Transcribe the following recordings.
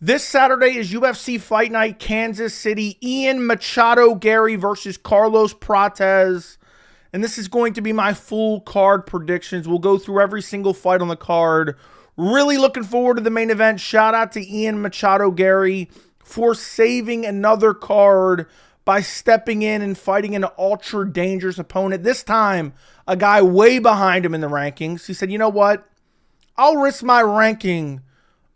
This Saturday is UFC Fight Night, Kansas City. Machado Garry versus Carlos Prates. And this is going to be my full card predictions. We'll go through every single fight on the card. Really looking forward to the main event. Shout out to Machado Garry for saving another card by stepping in and fighting an ultra dangerous opponent. This time, a guy way behind him in the rankings. He said, you know what? I'll risk my ranking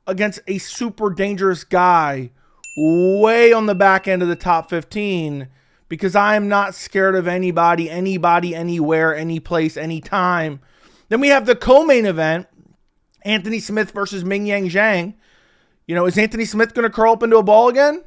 against a super dangerous guy way on the back end of the top 15 because I am not scared of anybody, anywhere, any place, anytime. Then we have the co-main event, Anthony Smith versus Mingyang Zhang. You know, is Anthony Smith going to curl up into a ball again?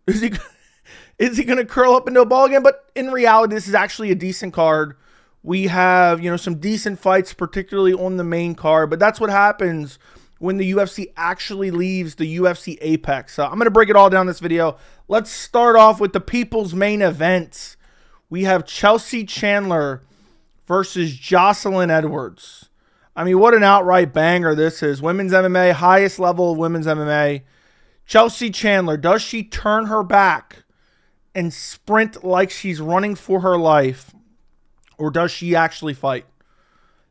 Is he going to curl up into a ball again? But in reality, this is actually a decent card. We have, some decent fights, particularly on the main card. But that's what happens when the UFC actually leaves the UFC apex. So I'm going to break it all down in this video. Let's start off with the people's main event. We have Chelsea Chandler versus Jocelyn Edwards. I mean, what an outright banger this is. Women's MMA, highest level of women's MMA. Chelsea Chandler, does she turn her back and sprint like she's running for her life? Or does she actually fight?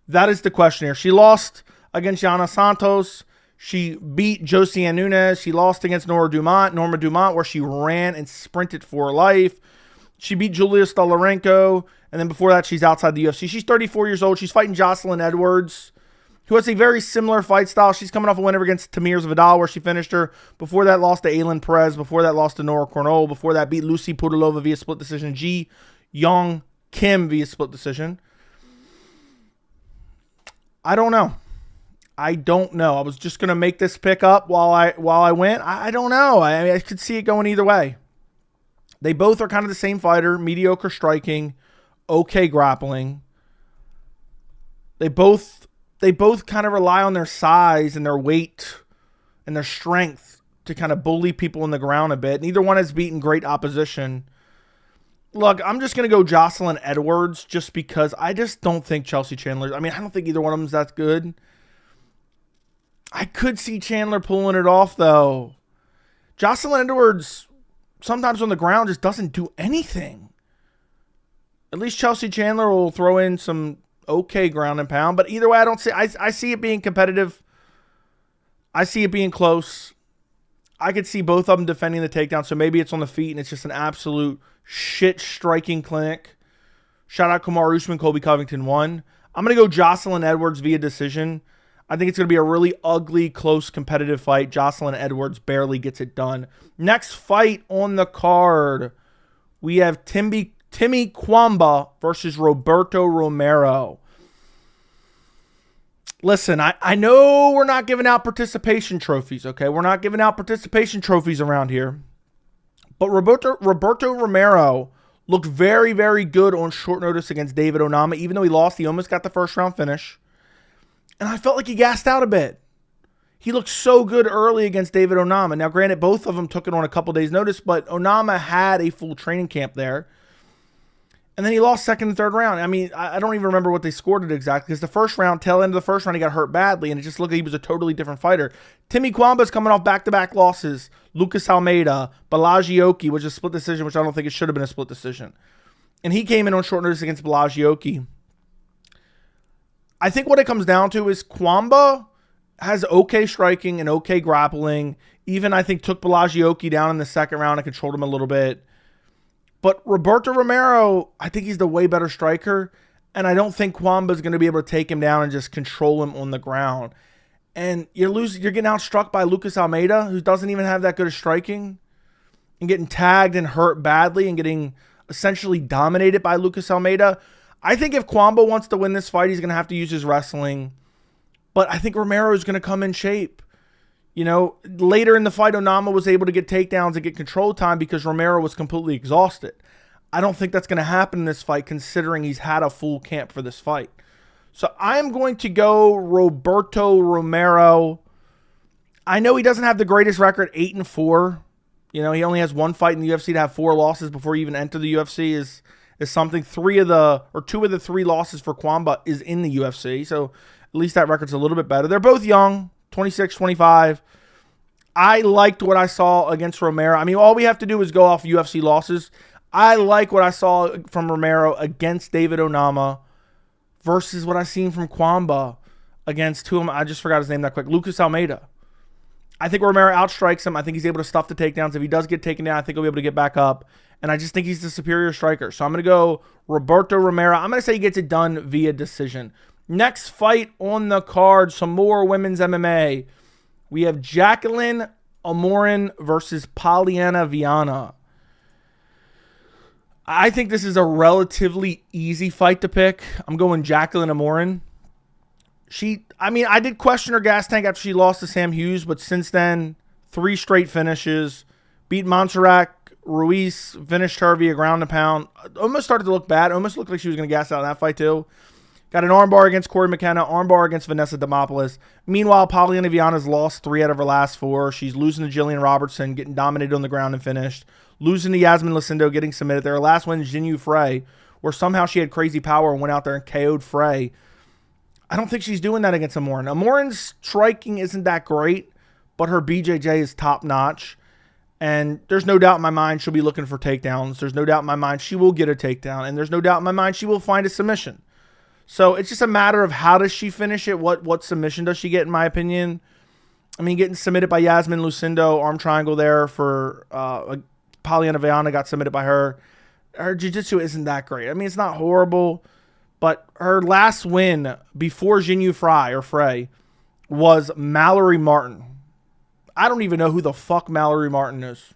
That is the question here. She lost against Yana Santos. She beat Josie Nunes. She lost against Norma Dumont, where she ran and sprinted for her life. She beat Julia Stolarenko. And then before that, she's outside the UFC. She's 34 years old. She's fighting Jocelyn Edwards, who has a very similar fight style. She's coming off a win against Tamirs Vidal, where she finished her. Before that, lost to Aylin Perez. Before that, lost to Nora Cornell. Before that, beat Lucy Pudilova via split decision. Ji Young Kim via split decision. I don't know. I was just going to make this pick up while I went. I don't know. I mean, I could see it going either way. They both are kind of the same fighter. Mediocre striking. Okay grappling. They both kind of rely on their size and their weight and their strength to kind of bully people in the ground a bit. Neither one has beaten great opposition. Look, I'm just going to go Jocelyn Edwards just because I just don't think Chelsea Chandler... I mean, I don't think either one of them is that good. I could see Chandler pulling it off, though. Jocelyn Edwards, sometimes on the ground, just doesn't do anything. At least Chelsea Chandler will throw in some okay ground and pound. But either way, I see it being competitive. I see it being close. I could see both of them defending the takedown. So maybe it's on the feet and it's just an absolute shit striking clinic. Shout out Kamaru Usman, Colby Covington won. I'm going to go Jocelyn Edwards via decision. I think it's going to be a really ugly, close, competitive fight. Jocelyn Edwards barely gets it done. Next fight on the card, we have Timmy Cuamba versus Roberto Romero. Listen, I know we're not giving out participation trophies, okay? We're not giving out participation trophies around here. But Roberto Romero looked very, very good on short notice against David Onama. Even though he lost, he almost got the first round finish. And I felt like he gassed out a bit. He looked so good early against David Onama. Now, granted, both of them took it on a couple days' notice, but Onama had a full training camp there. And then he lost second and third round. I mean, I don't even remember what they scored it exactly because the first round, tail end of the first round, he got hurt badly, and it just looked like he was a totally different fighter. Timmy Cuamba's coming off back-to-back losses. Lucas Almeida, Balagioki, which is a split decision, which I don't think it should have been a split decision. And he came in on short notice against Balagioki. I think what it comes down to is Cuamba has okay striking and okay grappling. Even, I think, took Balagioki down in the second round and controlled him a little bit. But Roberto Romero, I think he's the way better striker. And I don't think Cuamba's going to be able to take him down and just control him on the ground. And you're getting outstruck by Lucas Almeida, who doesn't even have that good of striking. And getting tagged and hurt badly and getting essentially dominated by Lucas Almeida. I think if Cuamba wants to win this fight, he's going to have to use his wrestling. But I think Romero is going to come in shape. You know, later in the fight, Onama was able to get takedowns and get control time because Romero was completely exhausted. I don't think that's going to happen in this fight considering he's had a full camp for this fight. So I'm going to go Roberto Romero. I know he doesn't have the greatest record, 8-4. You know, he only has one fight in the UFC to have 4 losses before he even entered the UFC is something. 2 of the 3 losses for Cuamba is in the UFC. So at least that record's a little bit better. They're both young. 26, 25. I liked what I saw against Romero. I mean, all we have to do is go off UFC losses. I like what I saw from Romero against David Onama versus what I seen from Cuamba against whom I just forgot his name that quick. Lucas Almeida. I think Romero outstrikes him. I think he's able to stuff the takedowns. If he does get taken down, I think he'll be able to get back up. And I just think he's the superior striker. So I'm going to go Roberto Romero. I'm going to say he gets it done via decision. Next fight on the card, some more women's MMA. We have Jacqueline Amorim versus Polyana Viana. I think this is a relatively easy fight to pick. I'm going Jacqueline Amorim. I did question her gas tank after she lost to Sam Hughes, but since then, 3 straight finishes. Beat Montserrat Ruiz, finished her via ground and pound. Almost started to look bad. Almost looked like she was going to gas out in that fight too. Got an armbar against Corey McKenna, armbar against Vanessa Demopoulos. Meanwhile, Polyana Viana's lost 3 out of her last 4. She's losing to Jillian Robertson, getting dominated on the ground and finished. Losing to Yasmin Lucindo, getting submitted there. Her last win is Jinyu Frey, where somehow she had crazy power and went out there and KO'd Frey. I don't think she's doing that against Amorim. Amorim's striking isn't that great, but her BJJ is top-notch. And there's no doubt in my mind she'll be looking for takedowns. There's no doubt in my mind she will get a takedown. And there's no doubt in my mind she will find a submission. So it's just a matter of how does she finish it? What submission does she get, in my opinion? I mean, getting submitted by Yasmin Lucindo, arm triangle there for Polyana Viana got submitted by her. Her jiu-jitsu isn't that great. I mean, it's not horrible. But her last win before Jinyu Frey was Mallory Martin. I don't even know who the fuck Mallory Martin is.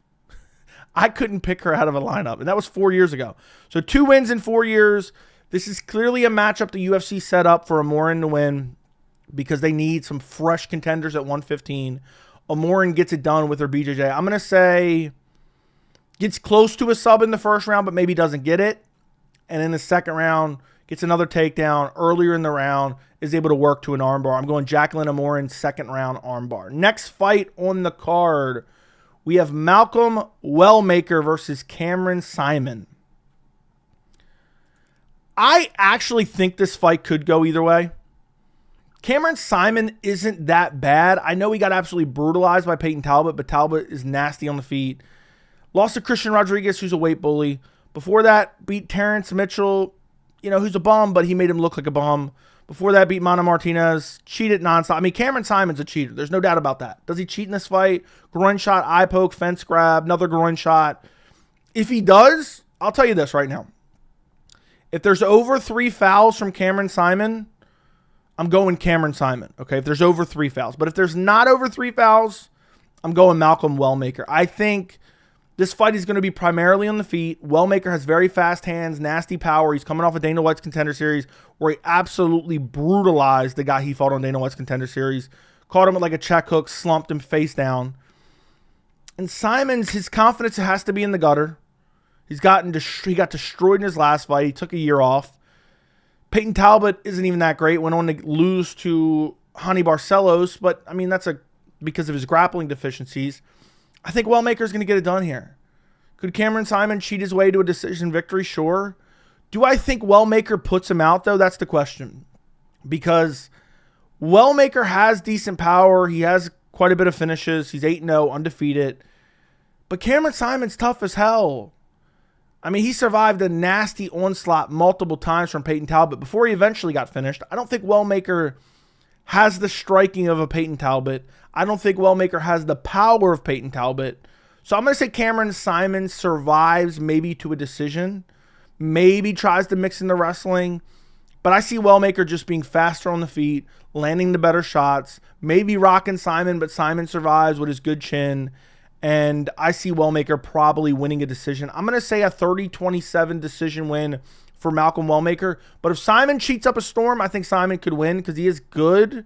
I couldn't pick her out of a lineup. And that was 4 years ago. So 2 wins in 4 years. This is clearly a matchup the UFC set up for Amorim to win because they need some fresh contenders at 115. Amorim gets it done with her BJJ. I'm going to say gets close to a sub in the first round, but maybe doesn't get it. And in the second round, gets another takedown earlier in the round, is able to work to an armbar. I'm going Jacqueline Amorim, second round armbar. Next fight on the card, we have Malcolm Wellmaker versus Cameron Saaiman. I actually think this fight could go either way. Cameron Saaiman isn't that bad. I know he got absolutely brutalized by Peyton Talbot, but Talbot is nasty on the feet. Lost to Christian Rodriguez, who's a weight bully. Before that, beat Terrence Mitchell, who's a bum, but he made him look like a bum. Before that, beat Mana Martinez. Cheated nonstop. I mean, Cameron Saimon's a cheater. There's no doubt about that. Does he cheat in this fight? Groin shot, eye poke, fence grab, another groin shot. If he does, I'll tell you this right now. If there's over 3 fouls from Cameron Saaiman, I'm going Cameron Saaiman. Okay, if there's over 3 fouls. But if there's not over 3 fouls, I'm going Malcolm Wellmaker. I think this fight is going to be primarily on the feet. Wellmaker has very fast hands, nasty power. He's coming off of Dana White's Contender Series where he absolutely brutalized the guy he fought on Dana White's Contender Series. Caught him with like a check hook, slumped him face down. And Simon's, his confidence has to be in the gutter. He got destroyed in his last fight. He took a year off. Peyton Talbot isn't even that great. Went on to lose to Hani Barcelos, but I mean, that's because of his grappling deficiencies. I think Wellmaker's going to get it done here. Could Cameron Saaiman cheat his way to a decision victory? Sure. Do I think Wellmaker puts him out, though? That's the question. Because Wellmaker has decent power. He has quite a bit of finishes. He's 8-0, undefeated. But Cameron Saimon's tough as hell. I mean, he survived a nasty onslaught multiple times from Peyton Talbot before he eventually got finished. I don't think Wellmaker has the striking of a Peyton Talbot. I don't think Wellmaker has the power of Peyton Talbot. So I'm going to say Cameron Saaiman survives maybe to a decision. Maybe tries to mix in the wrestling. But I see Wellmaker just being faster on the feet, landing the better shots. Maybe rocking Saaiman, but Saaiman survives with his good chin. And I see Wellmaker probably winning a decision. I'm going to say a 30-27 decision win for Malcolm Wellmaker. But if Saaiman cheats up a storm, I think Saaiman could win because he is good.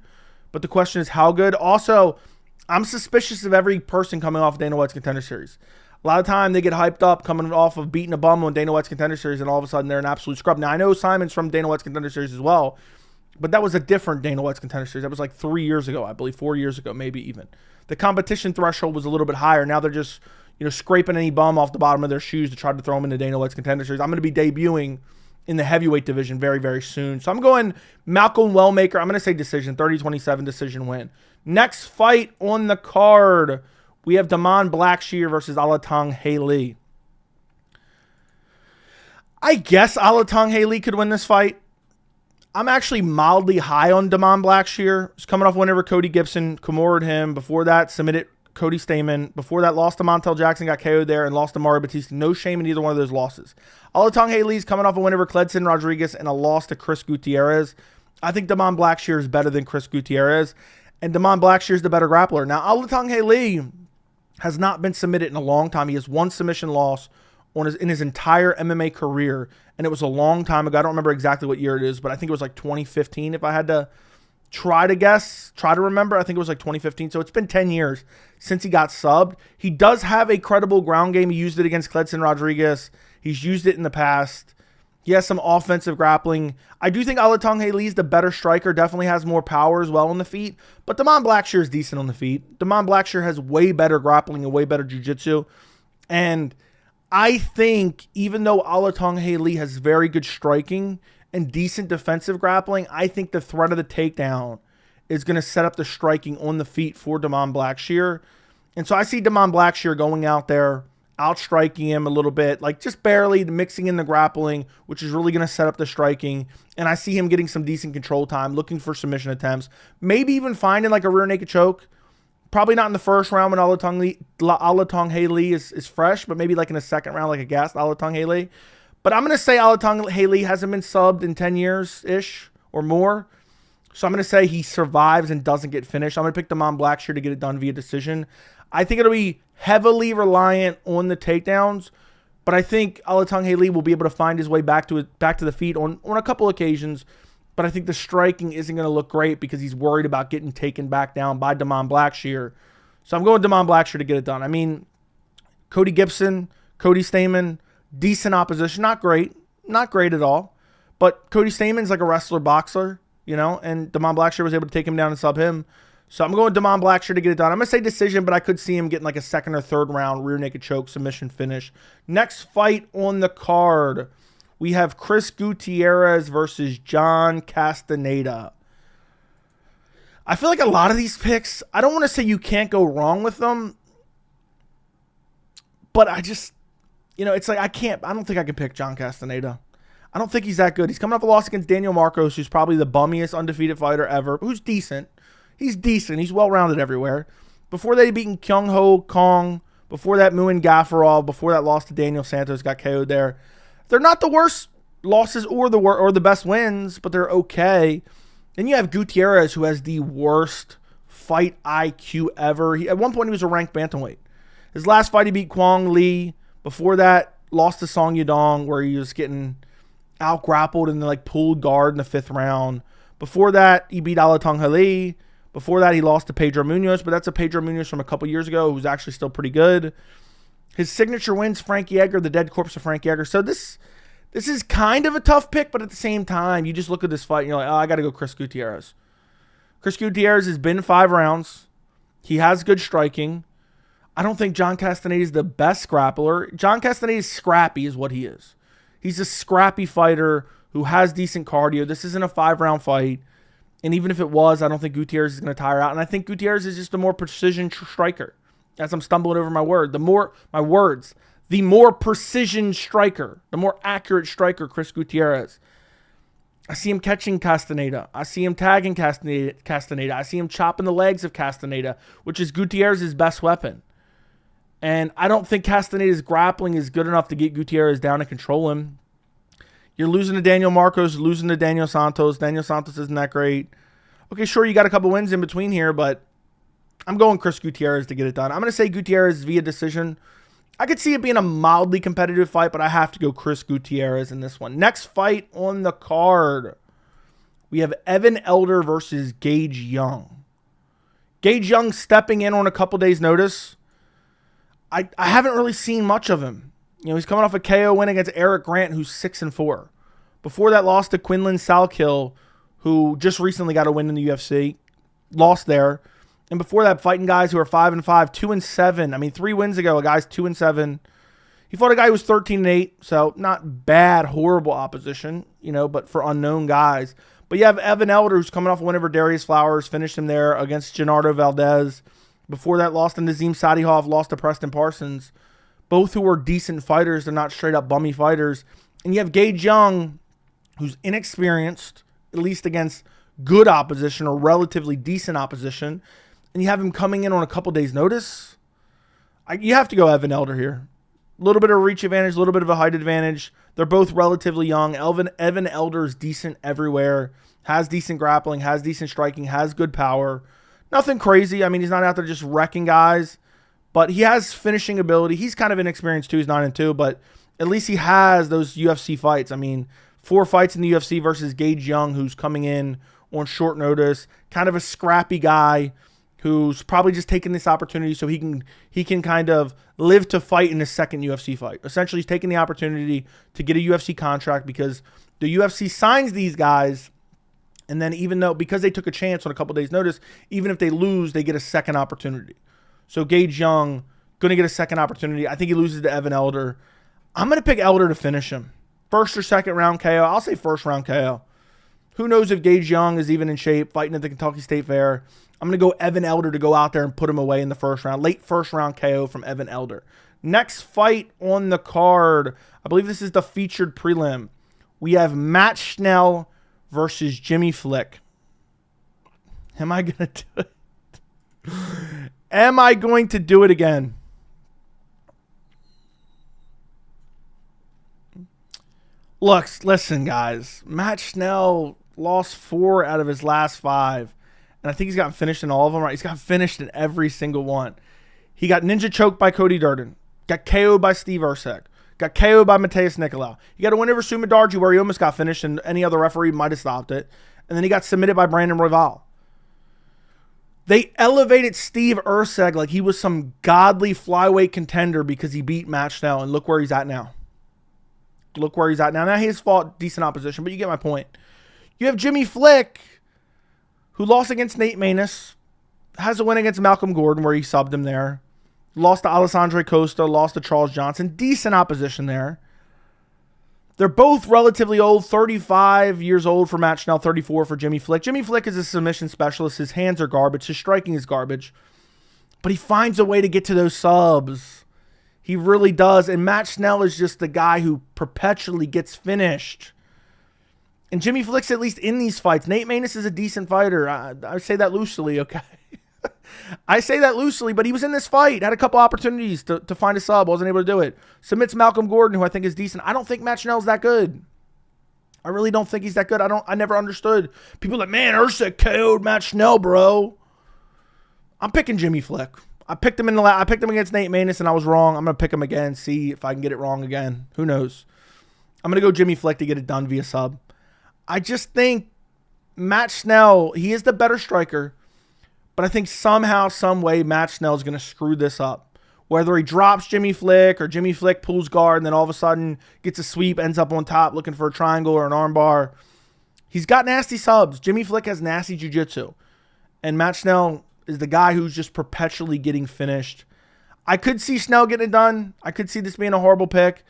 But the question is how good. Also, I'm suspicious of every person coming off Dana White's Contender Series. A lot of time they get hyped up coming off of beating a bum on Dana White's Contender Series, and all of a sudden they're an absolute scrub. Now, I know Simon's from Dana White's Contender Series as well, but that was a different Dana White's Contender Series. That was like 3 years ago, I believe, 4 years ago, maybe even. The competition threshold was a little bit higher. Now they're just, scraping any bum off the bottom of their shoes to try to throw them into Dana White's Contender Series. I'm going to be debuting in the heavyweight division very, very soon. So I'm going Malcolm Wellmaker. I'm going to say decision, 30-27 decision win. Next fight on the card, We have Blackshear versus Alatengheili. I guess Alatengheili could win this fight. I'm actually mildly high on Blackshear. He's coming off whenever Cody Gibson Kimura'd him. Before that, submitted Cody Stamen. Before that, lost to Montel Jackson, got KO'd there, and lost to Mario Batista. No shame in either one of those losses. Alatengheili's coming off a win over Cledson Rodriguez and a loss to Chris Gutierrez. I think Blackshear is better than Chris Gutierrez, and Blackshear is the better grappler. Now, Alatengheili has not been submitted in a long time. He has one submission loss in his entire MMA career, and it was a long time ago. I don't remember exactly what year it is, but I think it was like 2015 if I had to try to remember. I think it was like 2015, so it's been 10 years since he got subbed. He does have a credible ground game. He used it against Cledson Rodriguez. He's used it in the past. He has some offensive grappling. I do think Alatengheili is the better striker, definitely has more power as well on the feet, but Blackshear is decent on the feet. Blackshear has way better grappling and way better jiu-jitsu, and I think even though Alatengheili has very good striking and decent defensive grappling, I think the threat of the takedown is going to set up the striking on the feet for Blackshear. And so I see Blackshear going out there, outstriking him a little bit, like just barely mixing in the grappling, which is really going to set up the striking. And I see him getting some decent control time, looking for submission attempts, maybe even finding like a rear naked choke. Probably not in the first round when Alatengheili is fresh, but maybe like in the second round, like a gassed Alatengheili. But I'm going to say Alatengheili hasn't been subbed in 10 years-ish or more. So I'm going to say he survives and doesn't get finished. I'm going to pick Blackshear to get it done via decision. I think it'll be heavily reliant on the takedowns, but I think Alatengheili will be able to find his way back to the feet on a couple occasions. But I think the striking isn't going to look great because he's worried about getting taken back down by Blackshear. So I'm going Blackshear to get it done. I mean, Cody Gibson, Cody Stamen, decent opposition. Not great at all. But Cody Stamen's like a wrestler boxer, and Blackshear was able to take him down and sub him. So I'm going Blackshear to get it done. I'm going to say decision, but I could see him getting like a second or third round rear naked choke submission finish. Next fight on the card, we have Chris Gutierrez versus John Castañeda. I feel like a lot of these picks, I don't want to say you can't go wrong with them, but I just, it's like I don't think I can pick John Castañeda. I don't think he's that good. He's coming off a loss against Daniel Marcos, who's probably the bummiest undefeated fighter ever, who's decent. He's decent. He's well-rounded everywhere. Before that, he beaten Kyung Ho Kong. Before that, Muin Gaffarov. Before that, lost to Daniel Santos, got KO'd there. They're not the worst losses or the best wins, but they're okay. Then you have Gutierrez, who has the worst fight IQ ever. At one point, he was a ranked bantamweight. His last fight, he beat Kwang Lee. Before that, lost to Song Yadong, where he was getting out-grappled and then pulled guard in the 5th round. Before that, he beat Alatengheili. Before that, he lost to Pedro Munoz, but that's a Pedro Munoz from a couple years ago who's actually still pretty good. His signature wins, Frank Yeager, the dead corpse of Frank Yeager. So this is kind of a tough pick, but at the same time, you just look at this fight and you're like, oh, I got to go Chris Gutierrez. Chris Gutierrez has been 5 rounds. He has good striking. I don't think John Castañeda is the best grappler. John Castañeda is scrappy is what he is. He's a scrappy fighter who has decent cardio. This isn't a 5-round fight. And even if it was, I don't think Gutierrez is going to tire out. And I think Gutierrez is just a more precision striker. As I'm stumbling over the more precision striker, the more accurate striker, Chris Gutierrez. I see him catching Castañeda. I see him tagging Castañeda. I see him chopping the legs of Castañeda, which is Gutierrez's best weapon. And I don't think Castaneda's grappling is good enough to get Gutierrez down and control him. You're losing to Daniel Marcos, losing to Daniel Santos. Daniel Santos isn't that great. Okay, sure, you got a couple wins in between here, but I'm going Chris Gutierrez to get it done. I'm going to say Gutierrez via decision. I could see it being a mildly competitive fight, but I have to go Chris Gutierrez in this one. Next fight on the card, we have Evan Elder versus Gage Young. Gage Young stepping in on a couple days' notice. I haven't really seen much of him. He's coming off a KO win against Eric Grant, who's 6-4. Before that, lost to Quinlan Salkill, who just recently got a win in the UFC. Lost there. And before that, fighting guys who are 5-5, 2-7. I mean, 3 wins ago, a guy's 2-7. He fought a guy who was 13-8, so not bad, horrible opposition, but for unknown guys. But you have Evan Elder, who's coming off a win over Darius Flowers, finished him there against Gennaro Valdez. Before that, lost to Nazim Sadihov, lost to Preston Parsons. Both who are decent fighters. They're not straight up bummy fighters. And you have Gage Young, who's inexperienced, at least against good opposition or relatively decent opposition. And you have him coming in on a couple days' notice. You have to go Evan Elder here. A little bit of a reach advantage, a little bit of a height advantage. They're both relatively young. Evan Elder is decent everywhere. Has decent grappling, has decent striking, has good power. Nothing crazy. I mean, he's not out there just wrecking guys. But he has finishing ability. He's kind of inexperienced too. He's 9-2. But at least he has those UFC fights. I mean, 4 fights in the UFC versus Gage Young, who's coming in on short notice. Kind of a scrappy guy who's probably just taking this opportunity so he can kind of live to fight in his second UFC fight. Essentially, he's taking the opportunity to get a UFC contract because the UFC signs these guys, and then because they took a chance on a couple days' notice, even if they lose, they get a second opportunity. So Gage Young, going to get a second opportunity. I think he loses to Evan Elder. I'm going to pick Elder to finish him. First or second round KO. I'll say first round KO. Who knows if Gage Young is even in shape fighting at the Kentucky State Fair. I'm going to go Evan Elder to go out there and put him away in the first round. Late first round KO from Evan Elder. Next fight on the card, I believe this is the featured prelim. We have Matt Schnell versus Jimmy Flick. Am I going to do it? Am I going to do it again? Look, listen, guys. Matt Schnell lost 4 out of his last 5. And I think he's gotten finished in all of them, right? He's got finished in every single one. He got ninja choked by Cody Durden. Got KO'd by Steve Erceg. Got KO'd by Mateus Nicolau. He got a win over Sumadarji where he almost got finished and any other referee might have stopped it. And then he got submitted by Brandon Royval. They elevated Steve Erceg like he was some godly flyweight contender because he beat Matt Schnell. And look where he's at now. Look where he's at now. Now he's fought decent opposition, but you get my point. You have Jimmy Flick, who lost against Nate Maness, has a win against Malcolm Gordon where he subbed him there. Lost to Alessandro Costa, lost to Charles Johnson. Decent opposition there. They're both relatively old, 35 years old for Matt Schnell, 34 for Jimmy Flick. Jimmy Flick is a submission specialist. His hands are garbage. His striking is garbage. But he finds a way to get to those subs. He really does. And Matt Schnell is just the guy who perpetually gets finished. And Jimmy Flick's at least in these fights. Nate Maness is a decent fighter. I say that loosely, okay? I say that loosely, but he was in this fight. Had a couple opportunities to find a sub. Wasn't able to do it. Submits Malcolm Gordon, who I think is decent. I don't think Matt Schnell's that good. I really don't think he's that good. I never understood. People are like, man, Erceg KO'd Matt Schnell, bro. I'm picking Jimmy Flick. I picked him against Nate Maness, and I was wrong. I'm going to pick him again, see if I can get it wrong again. Who knows? I'm going to go Jimmy Flick to get it done via sub. I just think Matt Schnell, he is the better striker, but I think somehow, some way, Matt Schnell is going to screw this up. Whether he drops Jimmy Flick or Jimmy Flick pulls guard and then all of a sudden gets a sweep, ends up on top looking for a triangle or an armbar. He's got nasty subs. Jimmy Flick has nasty jiu-jitsu. And Matt Schnell is the guy who's just perpetually getting finished. I could see Schnell getting it done. I could see this being a horrible pick,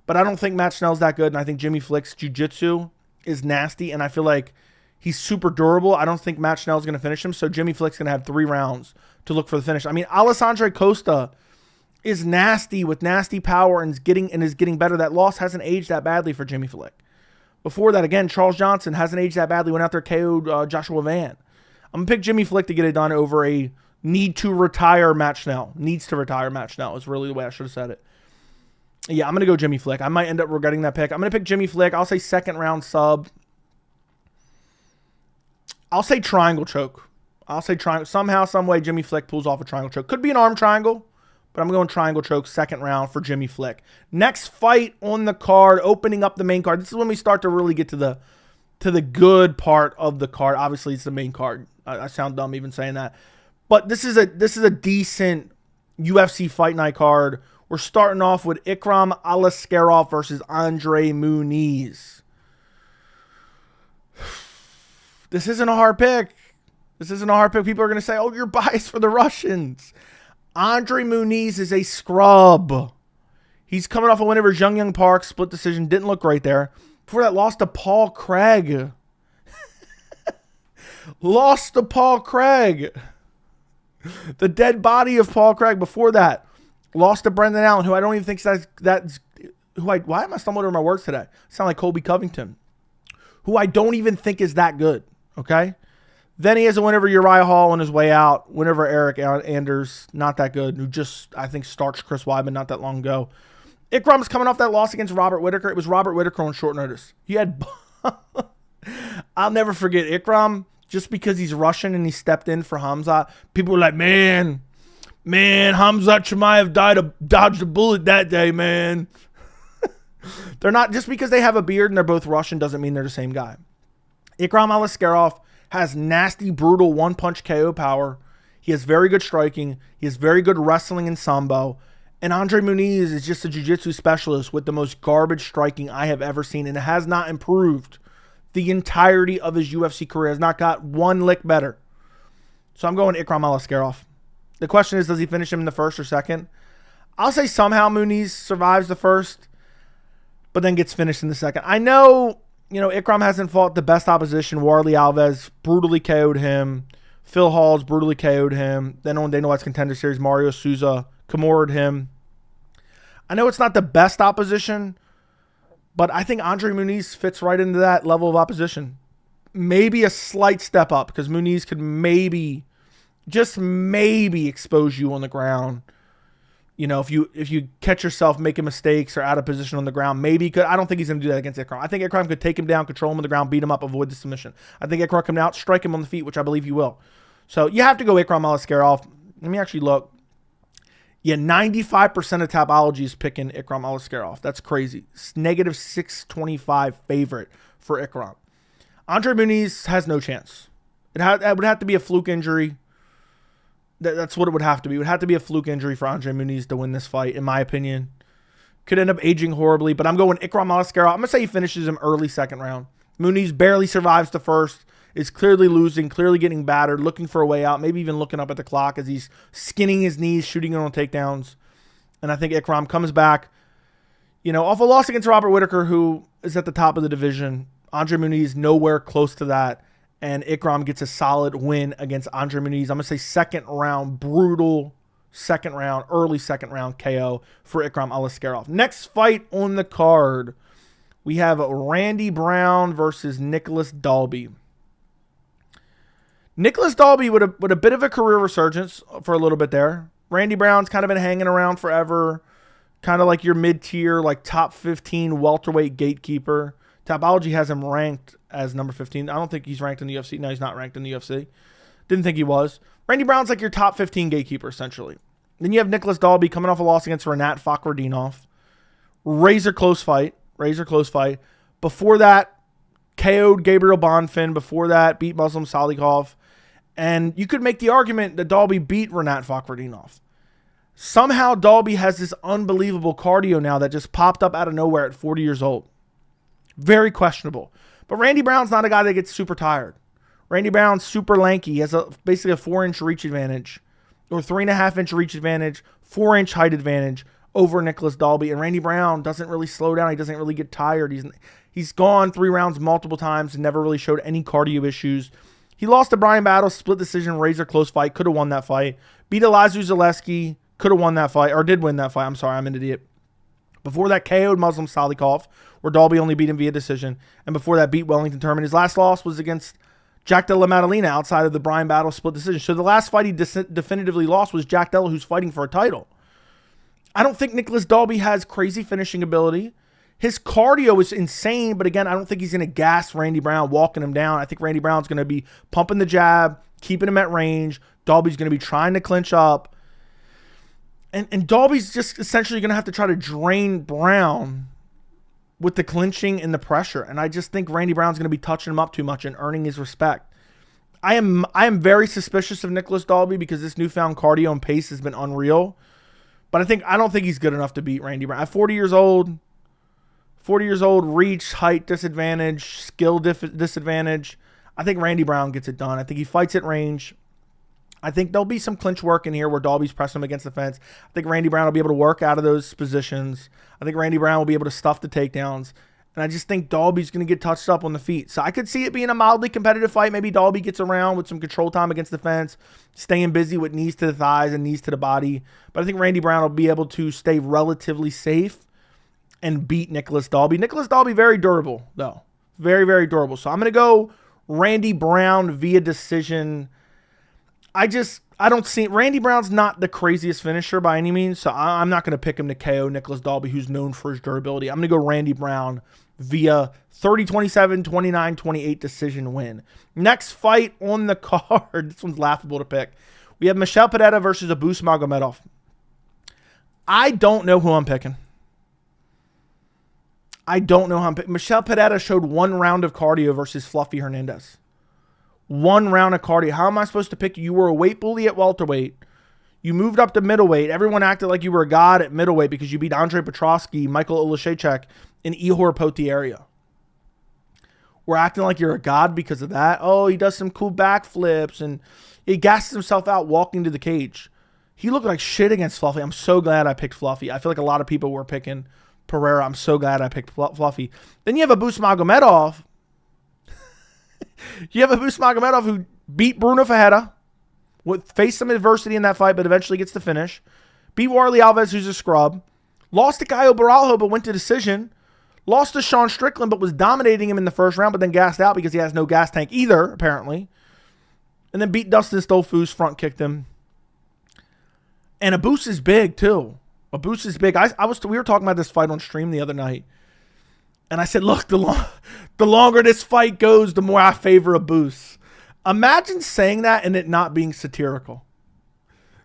but I don't think Matt Schnell's that good, and I think Jimmy Flick's jiu-jitsu is nasty, and I feel like he's super durable. I don't think Matt Schnell's going to finish him, so Jimmy Flick's going to have 3 rounds to look for the finish. I mean, Alessandro Costa is nasty with nasty power and is getting better. That loss hasn't aged that badly for Jimmy Flick. Before that, again, Charles Johnson hasn't aged that badly. Went out there, KO'd Joshua Van. I'm going to pick Jimmy Flick to get it done over a need to retire Matt Schnell. Needs to retire Matt Schnell is really the way I should have said it. Yeah, I'm going to go Jimmy Flick. I might end up regretting that pick. I'm going to pick Jimmy Flick. I'll say second round sub. I'll say triangle choke. I'll say triangle. Somehow, some way, Jimmy Flick pulls off a triangle choke. Could be an arm triangle, but I'm going triangle choke second round for Jimmy Flick. Next fight on the card, opening up the main card. This is when we start to really get to the good part of the card. Obviously, it's the main card. I sound dumb even saying that, but this is a decent UFC Fight Night card. We're starting off with Ikram Aliskerov versus André Muniz. This isn't a hard pick. People are going to say, oh, you're biased for the Russians. André Muniz is a scrub. He's coming off a win over Jung Young Park. Split decision. Didn't look great there. Before that, lost to Paul Craig. Lost to Paul Craig. The dead body of Paul Craig. Before that, lost to Brendan Allen, who I don't even think that's why am I stumbling over my words today? I sound like Colby Covington, who I don't even think is that good. Okay. Then he has a win over Uriah Hall on his way out. Win over Eric Anders, not that good. Who just, I think, starched Chris Weidman not that long ago. Ikram's coming off that loss against Robert Whittaker. It was Robert Whittaker on short notice. He had, I'll never forget Ikram, just because he's Russian and he stepped in for Hamzat. People were like, man, Hamzat Chimaev dodged a bullet that day, man. They're not, just because they have a beard and they're both Russian doesn't mean they're the same guy. Ikram Aliskerov has nasty, brutal one-punch KO power. He has very good striking. He has very good wrestling and sambo. And André Muniz is just a jiu-jitsu specialist with the most garbage striking I have ever seen, and it has not improved the entirety of his UFC career. Has not got one lick better. So I'm going Ikram Aliskerov. The question is, does he finish him in the first or second? I'll say somehow Muniz survives the first, but then gets finished in the second. I know, Ikram hasn't fought the best opposition. Warley Alves brutally KO'd him. Phil Hall's brutally KO'd him. Then on Dana White's Contender Series, Mario Souza Kimura'd him. I know it's not the best opposition, but I think André Muniz fits right into that level of opposition. Maybe a slight step up, because Muniz could maybe, just maybe, expose you on the ground. If you catch yourself making mistakes or out of position on the ground, maybe he could. I don't think he's going to do that against Ikram. I think Ikram could take him down, control him on the ground, beat him up, avoid the submission. I think Ikram come out, strike him on the feet, which I believe he will. So you have to go Ikram Aliskerov. Let me actually look. Yeah, 95% of Tapology is picking Ikram Aliskerov. That's crazy. It's negative 625 favorite for Ikram. André Muniz has no chance. It would have to be a fluke injury. That's what it would have to be. It would have to be a fluke injury for André Muniz to win this fight, in my opinion. Could end up aging horribly, but I'm going Ikram Aliskerov. I'm going to say he finishes him early second round. Muniz barely survives the first. Is clearly losing, clearly getting battered, looking for a way out, maybe even looking up at the clock as he's skinning his knees, shooting it on takedowns. And I think Ikram comes back, off a loss against Robert Whittaker, who is at the top of the division. André Muniz nowhere close to that. And Ikram gets a solid win against André Muniz. I'm going to say second round, brutal second round, early second round KO for Ikram Aliskerov. Next fight on the card, we have Randy Brown versus Nicolas Dalby. Nicolas Dalby with a bit of a career resurgence for a little bit there. Randy Brown's kind of been hanging around forever. Kind of like your mid-tier, like top 15 welterweight gatekeeper. Tapology has him ranked as number 15. I don't think he's ranked in the UFC. No, he's not ranked in the UFC. Didn't think he was. Randy Brown's like your top 15 gatekeeper, essentially. Then you have Nicolas Dalby coming off a loss against Rinat Fakhretdinov. Razor close fight. Before that, KO'd Gabriel Bonfin. Before that, beat Muslim Salikov. And you could make the argument that Dalby beat Rinat Fakhretdinov. Somehow Dalby has this unbelievable cardio now that just popped up out of nowhere at 40 years old. Very questionable. But Randy Brown's not a guy that gets super tired. Randy Brown's super lanky. He has basically a 4-inch reach advantage, or 3.5-inch reach advantage, 4-inch height advantage over Nicolas Dalby. And Randy Brown doesn't really slow down. He doesn't really get tired. He's gone 3 rounds multiple times and never really showed any cardio issues. He lost to Brian Battle, split decision, razor close fight. Could have won that fight. Beat Elazu Zaleski. Could have won that fight, or did win that fight. I'm sorry, I'm an idiot. Before that, KO'd Muslim Salikov, where Dalby only beat him via decision. And before that, beat Wellington Turman. His last loss was against Jack Della Maddalena outside of the Brian Battle split decision. So the last fight he definitively lost was Jack Della, who's fighting for a title. I don't think Nicolas Dalby has crazy finishing ability. His cardio is insane, but again, I don't think he's going to gas Randy Brown, walking him down. I think Randy Brown's going to be pumping the jab, keeping him at range. Dalby's going to be trying to clinch up. And Dalby's just essentially going to have to try to drain Brown with the clinching and the pressure. And I just think Randy Brown's going to be touching him up too much and earning his respect. I am very suspicious of Nicolas Dalby because this newfound cardio and pace has been unreal. But I don't think he's good enough to beat Randy Brown. At 40 years old, reach, height disadvantage, skill disadvantage. I think Randy Brown gets it done. I think he fights at range. I think there'll be some clinch work in here where Dalby's pressing him against the fence. I think Randy Brown will be able to work out of those positions. I think Randy Brown will be able to stuff the takedowns. And I just think Dalby's going to get touched up on the feet. So I could see it being a mildly competitive fight. Maybe Dalby gets around with some control time against the fence, staying busy with knees to the thighs and knees to the body. But I think Randy Brown will be able to stay relatively safe and beat Nicolas Dalby. Nicolas Dalby, very durable, though. Very, very durable. So I'm going to go Randy Brown via decision. I don't see... Randy Brown's not the craziest finisher by any means, so I'm not going to pick him to KO Nicolas Dalby, who's known for his durability. I'm going to go Randy Brown via 30-27, 29-28 decision win. Next fight on the card. This one's laughable to pick. We have Michel Pereira versus Abus Magomedov. I don't know who I'm picking. Michel Pereira showed 1 round of cardio versus Fluffy Hernandez. 1 round of cardio. How am I supposed to pick you? You were a weight bully at welterweight. You moved up to middleweight. Everyone acted like you were a god at middleweight because you beat André Petrosky, Michael Olashechek, and Ihor Potieria. We're acting like you're a god because of that. Oh, he does some cool backflips, and he gasses himself out walking to the cage. He looked like shit against Fluffy. I'm so glad I picked Fluffy. I feel like a lot of people were picking Pereira. I'm so glad I picked Fluffy. Then you have Abus Magomedov. You have Abus Magomedov who beat Bruno Ferreira, faced some adversity in that fight, but eventually gets the finish. Beat Warley Alves, who's a scrub. Lost to Caio Baralho, but went to decision. Lost to Sean Strickland, but was dominating him in the first round, but then gassed out because he has no gas tank either, apparently. And then beat Dustin Stolfus, front kicked him. And Abus is big, too. Abus is big. We were talking about this fight on stream the other night. And I said, look, the longer this fight goes, the more I favor Abus. Imagine saying that and it not being satirical.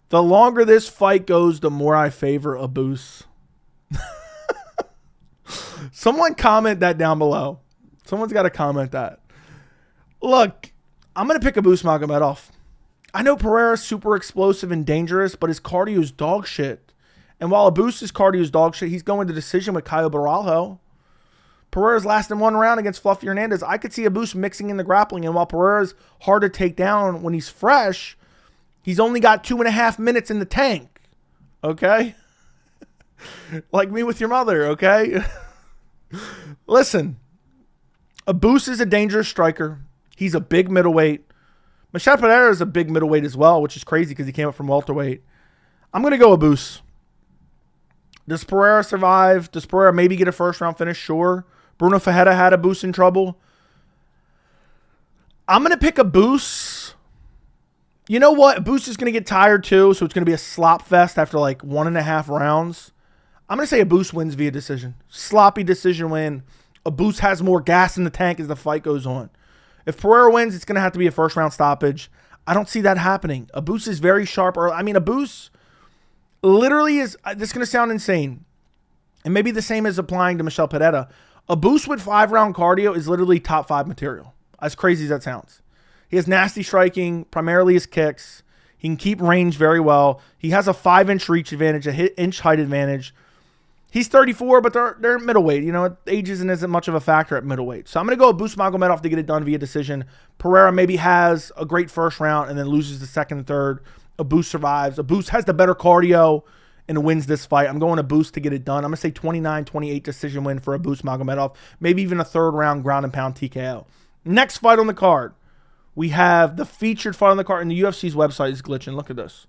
The longer this fight goes, the more I favor Abus. Someone comment that down below. Someone's got to comment that. Look, I'm going to pick Abus Magomedov. I know Pereira's super explosive and dangerous, but his cardio is dog shit. And while Abus's cardio is dog shit, he's going to decision with Caio Baralho. Pereira's lasting 1 round against Fluffy Hernandez. I could see Abus mixing in the grappling. And while Pereira's hard to take down when he's fresh, he's only got 2.5 minutes in the tank. Okay? Like me with your mother, okay? Listen, Abus is a dangerous striker. He's a big middleweight. Michel Pereira is a big middleweight as well, which is crazy because he came up from welterweight. I'm going to go Abus. Does Pereira survive? Does Pereira maybe get a first-round finish? Sure. Bruno Ferreira had Abus in trouble. I'm going to pick Abus. You know what? Abus is going to get tired too, so it's going to be a slop fest after like 1.5 rounds. I'm going to say Abus wins via decision. Sloppy decision win. Abus has more gas in the tank as the fight goes on. If Pereira wins, it's going to have to be a first-round stoppage. I don't see that happening. Abus is very sharp. I mean, Abus literally is... This is going to sound insane. And maybe the same as applying to Michel Pereira. Abus with 5-round cardio is literally top 5 material. As crazy as that sounds. He has nasty striking, primarily his kicks. He can keep range very well. He has a 5-inch reach advantage, a inch height advantage. He's 34, but they're middleweight. You know, age isn't much of a factor at middleweight. So I'm going to go Abus Magomedov to get it done via decision. Pereira maybe has a great first round and then loses the second and third. Abus survives. Abus has the better cardio and wins this fight. I'm going Abus to get it done. I'm going to say 29-28 decision win for Abus Magomedov. Maybe even a third round ground and pound TKO. Next fight on the card. We have the featured fight on the card, and the UFC's website is glitching. Look at this.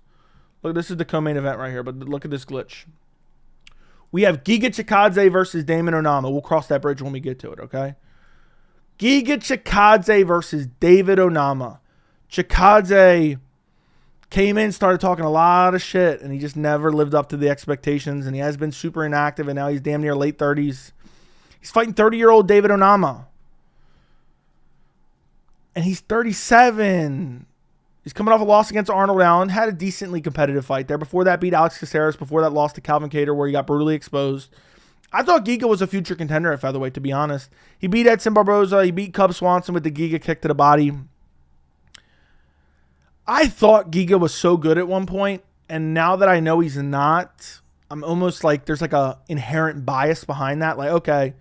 Look, this is the co-main event right here, but look at this glitch. We have Giga Chikadze versus Damon Onama. We'll cross that bridge when we get to it, okay? Giga Chikadze versus David Onama. Chikadze came in, started talking a lot of shit, and he just never lived up to the expectations, and he has been super inactive, and now he's damn near late 30s. He's fighting 30-year-old David Onama. And he's 37. He's coming off a loss against Arnold Allen. Had a decently competitive fight there. Before that, beat Alex Caceres. Before that, lost to Calvin Kattar, where he got brutally exposed. I thought Giga was a future contender at featherweight, to be honest. He beat Edson Barboza. He beat Cub Swanson with the Giga kick to the body. I thought Giga was so good at one point, and now that I know he's not, I'm almost like there's like a inherent bias behind that. Like, okay,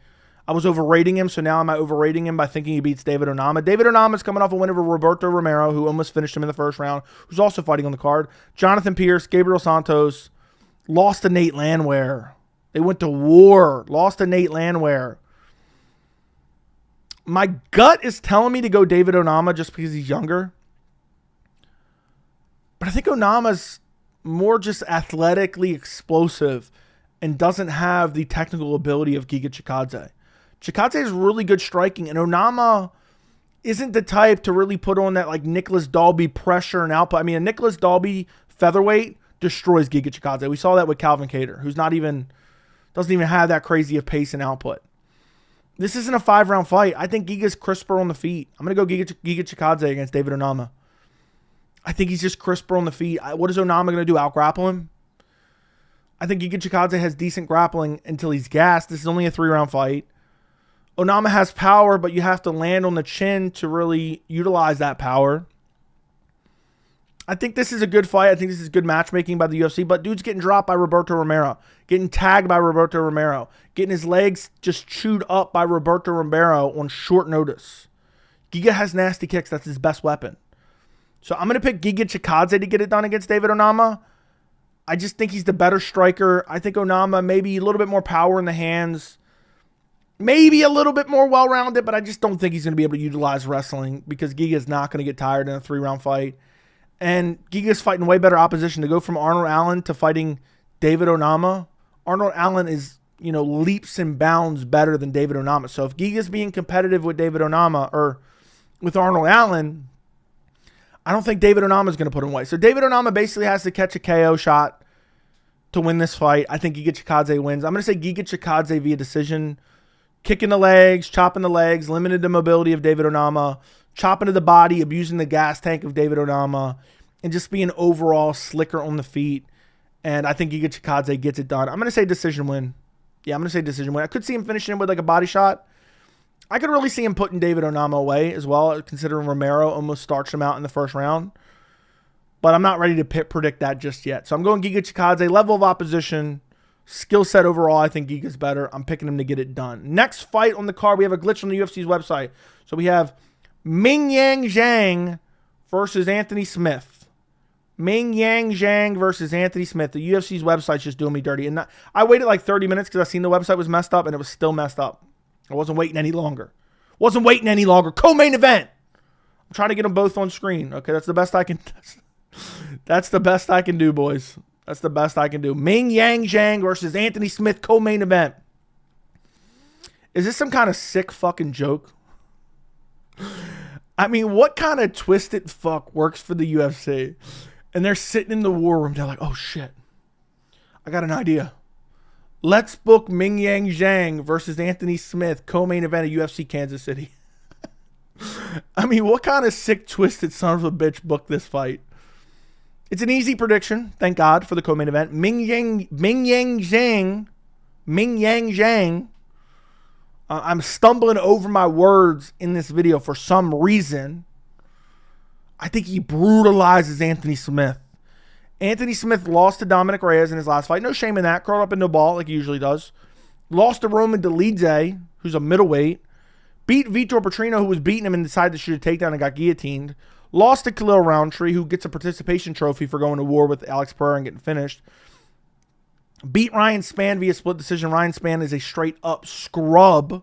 I was overrating him, so now am I overrating him by thinking he beats David Onama? David Onama is coming off a win over Roberto Romero, who almost finished him in the first round, who's also fighting on the card. Jonathan Pierce, Gabriel Santos, lost to Nate Landwehr. They went to war, lost to Nate Landwehr. My gut is telling me to go David Onama just because he's younger. But I think Onama's more just athletically explosive and doesn't have the technical ability of Giga Chikadze. Chikadze is really good striking, and Onama isn't the type to really put on that like Nicolas Dalby pressure and output. I mean, a Nicolas Dalby featherweight destroys Giga Chikadze. We saw that with Calvin Kattar, who's doesn't even have that crazy of pace and output. This isn't a 5-round fight. I think Giga's crisper on the feet. I'm going to go Giga Chikadze against David Onama. I think he's just crisper on the feet. What is Onama going to do? Out-grapple him? I think Giga Chikadze has decent grappling until he's gassed. This is only a 3-round fight. Onama has power, but you have to land on the chin to really utilize that power. I think this is a good fight. I think this is good matchmaking by the UFC, but dude's getting dropped by Roberto Romero, getting tagged by Roberto Romero, getting his legs just chewed up by Roberto Romero on short notice. Giga has nasty kicks. That's his best weapon. So I'm going to pick Giga Chikadze to get it done against David Onama. I just think he's the better striker. I think Onama maybe a little bit more power in the hands. Maybe a little bit more well-rounded, but I just don't think he's going to be able to utilize wrestling because Giga's not going to get tired in a 3-round fight. And Giga's fighting way better opposition. To go from Arnold Allen to fighting David Onama, Arnold Allen is, leaps and bounds better than David Onama. So if Giga's being competitive with David Onama or with Arnold Allen, I don't think David Onama is going to put him away. So David Onama basically has to catch a KO shot to win this fight. I think Giga Chikadze wins. I'm going to say Giga Chikadze via decision. Kicking the legs, chopping the legs, limited the mobility of David Onama, chopping to the body, abusing the gas tank of David Onama, and just being overall slicker on the feet. And I think Giga Chikadze gets it done. I'm going to say decision win. Yeah, I'm going to say decision win. I could see him finishing him with like a body shot. I could really see him putting David Onama away as well, considering Romero almost starched him out in the first round. But I'm not ready to predict that just yet. So I'm going Giga Chikadze, level of opposition. Skill set overall, I think Giga's better. I'm picking him to get it done. Next fight on the card, we have a glitch on the UFC's website. So we have Mingyang Zhang versus Anthony Smith. Mingyang Zhang versus Anthony Smith. The UFC's website's just doing me dirty. And I waited like 30 minutes because I seen the website was messed up and it was still messed up. I wasn't waiting any longer. Co-main event. I'm trying to get them both on screen. Okay, that's the best I can. That's the best I can do, boys. That's the best I can do. Mingyang Zhang versus Anthony Smith, co-main event. Is this some kind of sick fucking joke? I mean, what kind of twisted fuck works for the UFC? And they're sitting in the war room. They're like, oh shit. I got an idea. Let's book Mingyang Zhang versus Anthony Smith, co-main event at UFC Kansas City. I mean, what kind of sick, twisted son of a bitch booked this fight? It's an easy prediction, thank God, for the co-main event. Mingyang Zhang. I'm stumbling over my words in this video for some reason. I think he brutalizes Anthony Smith. Anthony Smith lost to Dominic Reyes in his last fight. No shame in that. Curled up in the ball like he usually does. Lost to Roman Dolidze, who's a middleweight. Beat Vitor Petrino, who was beating him and decided to shoot a takedown and got guillotined. Lost to Khalil Roundtree, who gets a participation trophy for going to war with Alex Pereira and getting finished. Beat Ryan Spann via split decision. Ryan Spann is a straight-up scrub.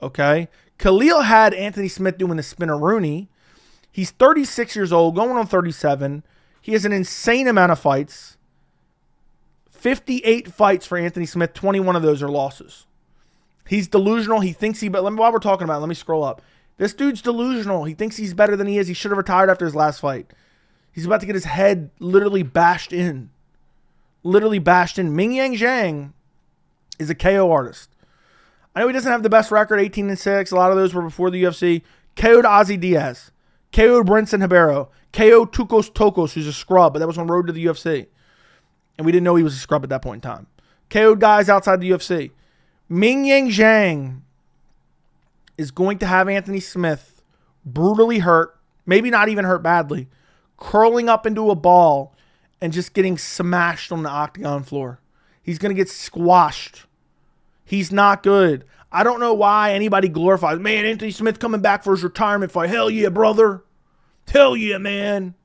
Okay? Khalil had Anthony Smith doing a spinneroonie. He's 36 years old, going on 37. He has an insane amount of fights. 58 fights for Anthony Smith. 21 of those are losses. He's delusional. He thinks but while we're talking about it, let me scroll up. This dude's delusional. He thinks he's better than he is. He should have retired after his last fight. He's about to get his head literally bashed in. Mingyang Zhang is a KO artist. I know he doesn't have the best record, 18-6. A lot of those were before the UFC. KO'd Ozzy Diaz. KO'd Brinson Ribeiro. KO'd Tukos Tokos, who's a scrub, but that was on road to the UFC. And we didn't know he was a scrub at that point in time. KO'd guys outside the UFC. Mingyang Zhang is going to have Anthony Smith brutally hurt, maybe not even hurt badly, curling up into a ball and just getting smashed on the octagon floor. He's going to get squashed. He's not good. I don't know why anybody glorifies, man, Anthony Smith coming back for his retirement fight. Hell yeah, brother. Hell yeah, man.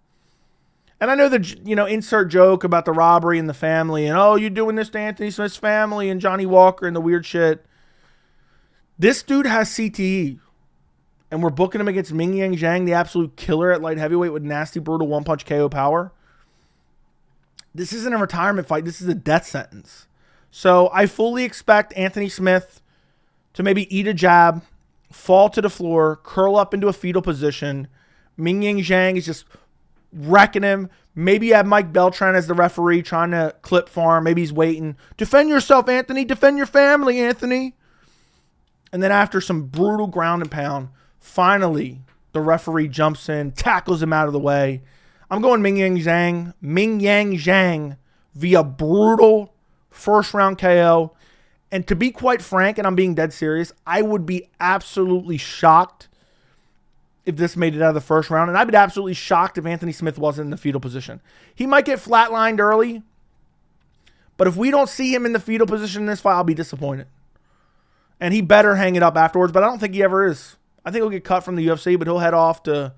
And I know the, insert joke about the robbery in the family and, oh, you're doing this to Anthony Smith's family and Johnny Walker and the weird shit. This dude has CTE. and we're booking him against Mingyang Zhang, the absolute killer at light heavyweight with nasty, brutal one-punch KO power. This isn't a retirement fight. This is a death sentence. So I fully expect Anthony Smith to maybe eat a jab, fall to the floor, curl up into a fetal position. Mingyang Zhang is just wrecking him. Maybe you have Mike Beltran as the referee trying to clip farm. Maybe he's waiting. Defend yourself, Anthony. Defend your family, Anthony. And then after some brutal ground and pound, finally the referee jumps in, tackles him out of the way. I'm going Mingyang Zhang via brutal first round KO. And to be quite frank, and I'm being dead serious, I would be absolutely shocked if this made it out of the first round. And I'd be absolutely shocked if Anthony Smith wasn't in the fetal position. He might get flatlined early, but if we don't see him in the fetal position in this fight, I'll be disappointed. And he better hang it up afterwards, but I don't think he ever is. I think he'll get cut from the UFC, but he'll head off to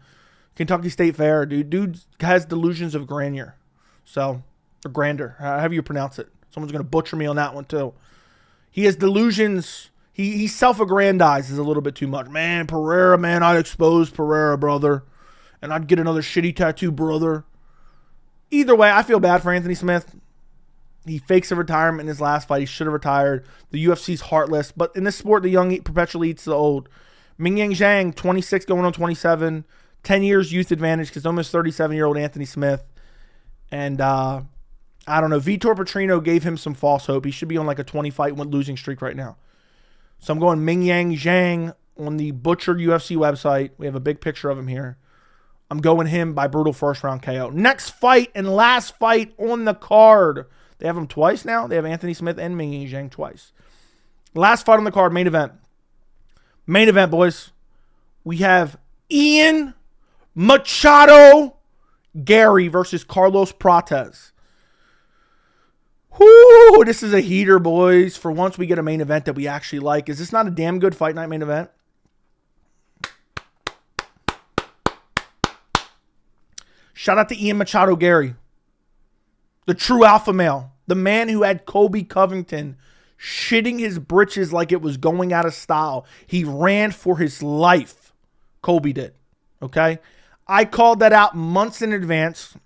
Kentucky State Fair. Dude has delusions of grandeur. So, or grandeur, however you pronounce it. Someone's going to butcher me on that one too. He has delusions. He self-aggrandizes a little bit too much. Man, Pereira, man, I'd expose Pereira, brother. And I'd get another shitty tattoo, brother. Either way, I feel bad for Anthony Smith. He fakes a retirement in his last fight. He should have retired. The UFC's heartless. But in this sport, the young perpetually eats the old. Mingyang Zhang, 26 going on 27. 10 years youth advantage because almost 37-year-old Anthony Smith. And I don't know. Vitor Petrino gave him some false hope. He should be on like a 20-fight losing streak right now. So I'm going Mingyang Zhang on the Butchered UFC website. We have a big picture of him here. I'm going him by brutal first round KO. Next fight and last fight on the card. They have him twice now. They have Anthony Smith and Mingyang Zhang twice. Last fight on the card, main event. Main event, boys. We have Ian Machado Garry versus Carlos Prates. Whoo, this is a heater, boys. For once we get a main event that we actually like. Is this not a damn good fight night main event? Shout out to Ian Machado Garry. The true alpha male. The man who had Colby Covington shitting his britches like it was going out of style. He ran for his life. Colby did. Okay? I called that out months in advance.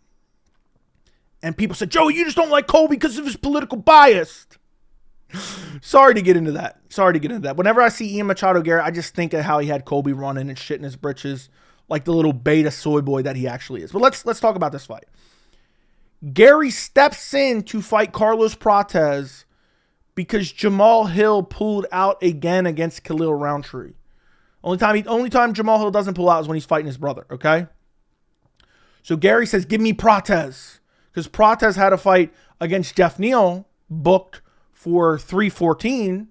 And people said, Joey, you just don't like Colby because of his political bias. Sorry to get into that. Whenever I see Ian Machado Garry, I just think of how he had Colby running and shitting his britches like the little beta soy boy that he actually is. But let's talk about this fight. Garry steps in to fight Carlos Prates because Jamal Hill pulled out again against Khalil Roundtree. Only time Jamal Hill doesn't pull out is when he's fighting his brother, okay? So Garry says, give me Prates. Because Prates had a fight against Jeff Neal booked for 3/14.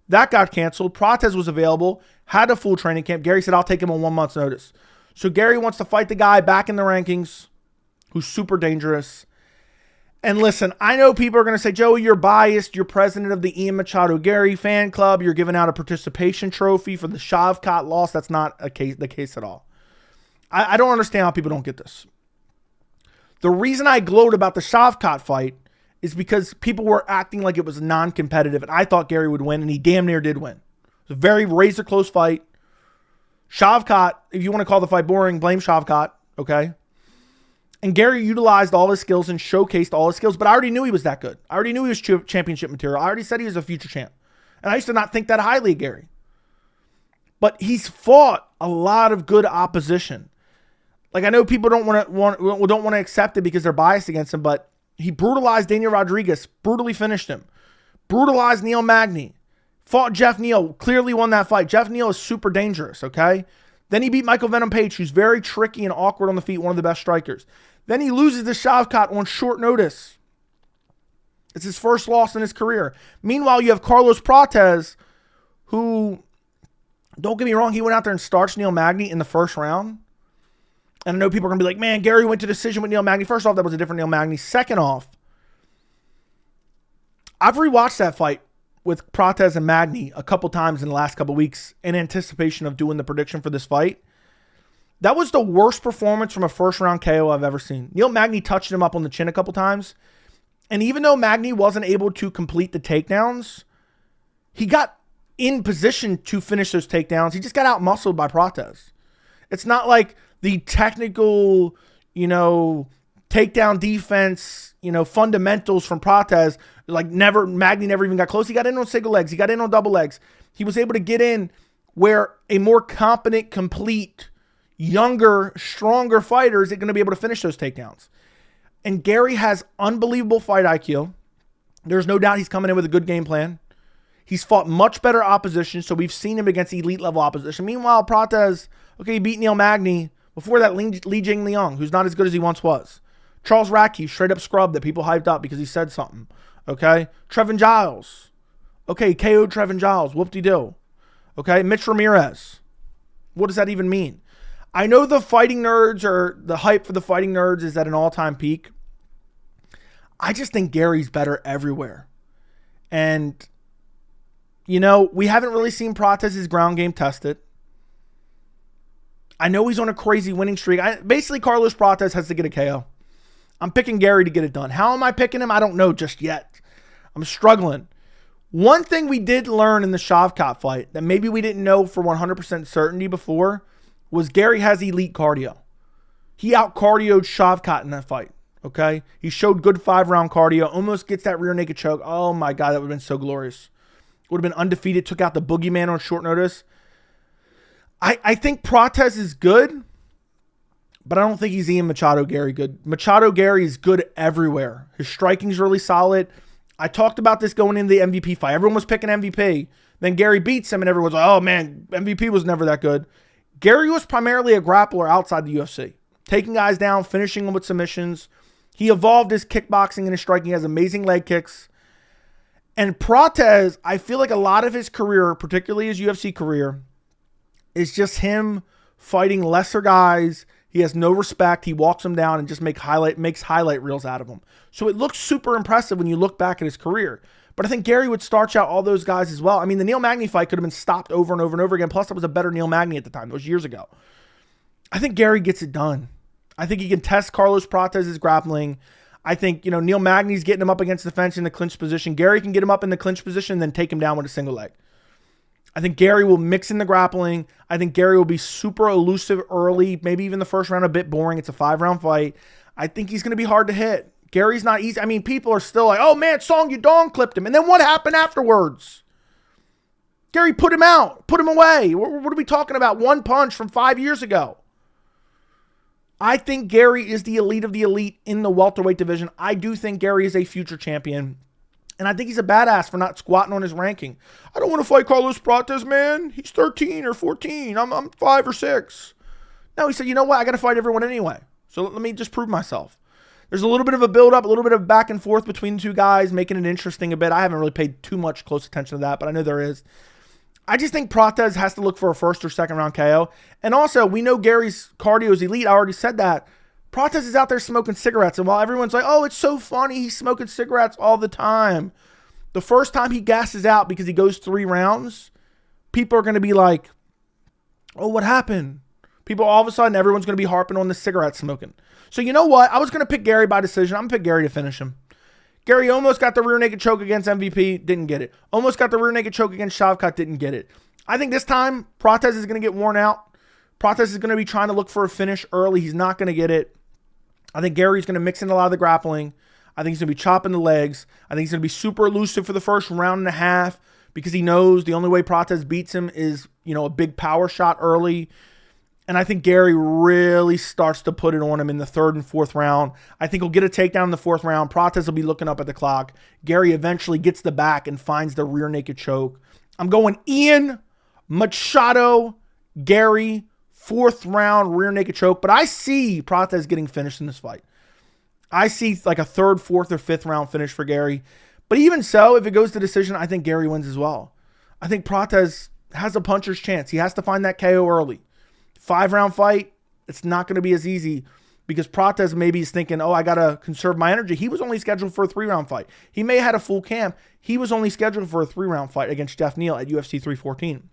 That got canceled. Prates was available, had a full training camp. Garry said, I'll take him on 1 month's notice. So Garry wants to fight the guy back in the rankings who's super dangerous. And listen, I know people are going to say, Joey, you're biased. You're president of the Ian Machado Garry fan club. You're giving out a participation trophy for the Shavkat loss. That's not the case at all. I don't understand how people don't get this. The reason I gloat about the Shavkat fight is because people were acting like it was non-competitive, and I thought Garry would win, and he damn near did win. It was a very razor-close fight. Shavkat, if you want to call the fight boring, blame Shavkat, okay? And Garry utilized all his skills and showcased all his skills, but I already knew he was that good. I already knew he was championship material. I already said he was a future champ. And I used to not think that highly of Garry. But he's fought a lot of good opposition. Like, I know people don't want to accept it because they're biased against him, but he brutalized Daniel Rodriguez, brutally finished him, brutalized Neil Magny, fought Jeff Neal, clearly won that fight. Jeff Neal is super dangerous, okay? Then he beat Michael Venom Page, who's very tricky and awkward on the feet, one of the best strikers. Then he loses to Shavkat on short notice. It's his first loss in his career. Meanwhile, you have Carlos Prates, who, don't get me wrong, he went out there and starched Neil Magny in the first round. And I know people are going to be like, man, Garry went to decision with Neil Magny. First off, that was a different Neil Magny. Second off, I've rewatched that fight with Prates and Magny a couple times in the last couple weeks in anticipation of doing the prediction for this fight. That was the worst performance from a first-round KO I've ever seen. Neil Magny touched him up on the chin a couple times. And even though Magny wasn't able to complete the takedowns, he got in position to finish those takedowns. He just got out-muscled by Prates. It's not like the technical, takedown defense, fundamentals from Prates, like Magny never even got close. He got in on single legs. He got in on double legs. He was able to get in where a more competent, complete, younger, stronger fighter is going to be able to finish those takedowns. And Garry has unbelievable fight IQ. There's no doubt he's coming in with a good game plan. He's fought much better opposition, so we've seen him against elite level opposition. Meanwhile, Prates, he beat Neil Magny. Before that, Li Jing Liang, who's not as good as he once was. Charles Radke, straight up scrub that people hyped up because he said something. Okay? Trevin Giles. Okay, KO'd Trevin Giles. Whoop-de-doo. Okay? Mitch Ramirez. What does that even mean? I know the fighting nerds, or the hype for the fighting nerds, is at an all-time peak. I just think Garry's better everywhere. And, we haven't really seen Prates' ground game tested. I know he's on a crazy winning streak. Basically, Carlos Prates has to get a KO. I'm picking Garry to get it done. How am I picking him? I don't know just yet. I'm struggling. One thing we did learn in the Shavkat fight that maybe we didn't know for 100% certainty before was Garry has elite cardio. He out-cardioed Shavkat in that fight, okay? He showed good 5-round cardio, almost gets that rear naked choke. Oh my God, that would have been so glorious. Would have been undefeated, took out the boogeyman on short notice. I think Prates is good, but I don't think he's Ian Machado Garry good. Machado Garry is good everywhere. His striking's really solid. I talked about this going into the MVP fight. Everyone was picking MVP. Then Garry beats him, and everyone's like, oh man, MVP was never that good. Garry was primarily a grappler outside the UFC, taking guys down, finishing them with submissions. He evolved his kickboxing and his striking. He has amazing leg kicks. And Prates, I feel like a lot of his career, particularly his UFC career, is just him fighting lesser guys. He has no respect. He walks them down and just makes highlight reels out of them. So it looks super impressive when you look back at his career. But I think Garry would starch out all those guys as well. I mean, the Neil Magny fight could have been stopped over and over and over again. Plus, it was a better Neil Magny at the time. That was years ago. I think Garry gets it done. I think he can test Carlos Prates' grappling. I think, Neil Magny's getting him up against the fence in the clinch position. Garry can get him up in the clinch position and then take him down with a single leg. I think Garry will mix in the grappling. I think Garry will be super elusive early, maybe even the first round a bit boring. It's a 5-round fight. I think he's going to be hard to hit. Gary's not easy. I mean, people are still like, oh man, Song Yudong clipped him. And then what happened afterwards? Garry put him out, put him away. What are we talking about? One punch from 5 years ago. I think Garry is the elite of the elite in the welterweight division. I do think Garry is a future champion. And I think he's a badass for not squatting on his ranking. I don't want to fight Carlos Prates, man. He's 13 or 14. I'm 5 or 6. No, he said, you know what? I got to fight everyone anyway. So let me just prove myself. There's a little bit of a build-up, a little bit of back and forth between the two guys, making it interesting a bit. I haven't really paid too much close attention to that, but I know there is. I just think Prates has to look for a first or second round KO. And also, we know Gary's cardio is elite. I already said that. Prates is out there smoking cigarettes, and while everyone's like, oh, it's so funny, he's smoking cigarettes all the time. The first time he gasses out because he goes 3 rounds, people are going to be like, oh, what happened? People, all of a sudden, everyone's going to be harping on the cigarette smoking. So you know what? I was going to pick Garry by decision. I'm going to pick Garry to finish him. Garry almost got the rear naked choke against MVP, didn't get it. Almost got the rear naked choke against Shavkat, didn't get it. I think this time, Prates is going to get worn out. Prates is going to be trying to look for a finish early. He's not going to get it. I think Gary's going to mix in a lot of the grappling. I think he's going to be chopping the legs. I think he's going to be super elusive for the first round and a half because he knows the only way Prates beats him is, a big power shot early. And I think Garry really starts to put it on him in the 3rd and 4th round. I think he'll get a takedown in the 4th round. Prates will be looking up at the clock. Garry eventually gets the back and finds the rear naked choke. I'm going Ian Machado Garry, 4th round rear naked choke. But I see Prates getting finished in this fight. I see like a 3rd, 4th, or 5th round finish for Garry. But even so, if it goes to decision, I think Garry wins as well. I think Prates has a puncher's chance. He has to find that KO early. 5-round fight, it's not going to be as easy because Prates maybe is thinking, oh, I got to conserve my energy. He was only scheduled for a 3-round fight. He may have had a full camp. He was only scheduled for a 3-round fight against Jeff Neal at UFC 314.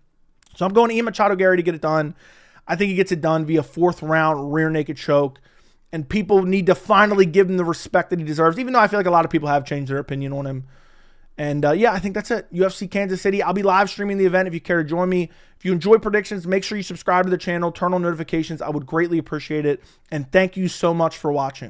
So I'm going to Ian Machado Garry to get it done. I think he gets it done via 4th round rear naked choke. And people need to finally give him the respect that he deserves, even though I feel like a lot of people have changed their opinion on him. And yeah, I think that's it. UFC Kansas City. I'll be live streaming the event if you care to join me. If you enjoy predictions, make sure you subscribe to the channel, turn on notifications. I would greatly appreciate it. And thank you so much for watching.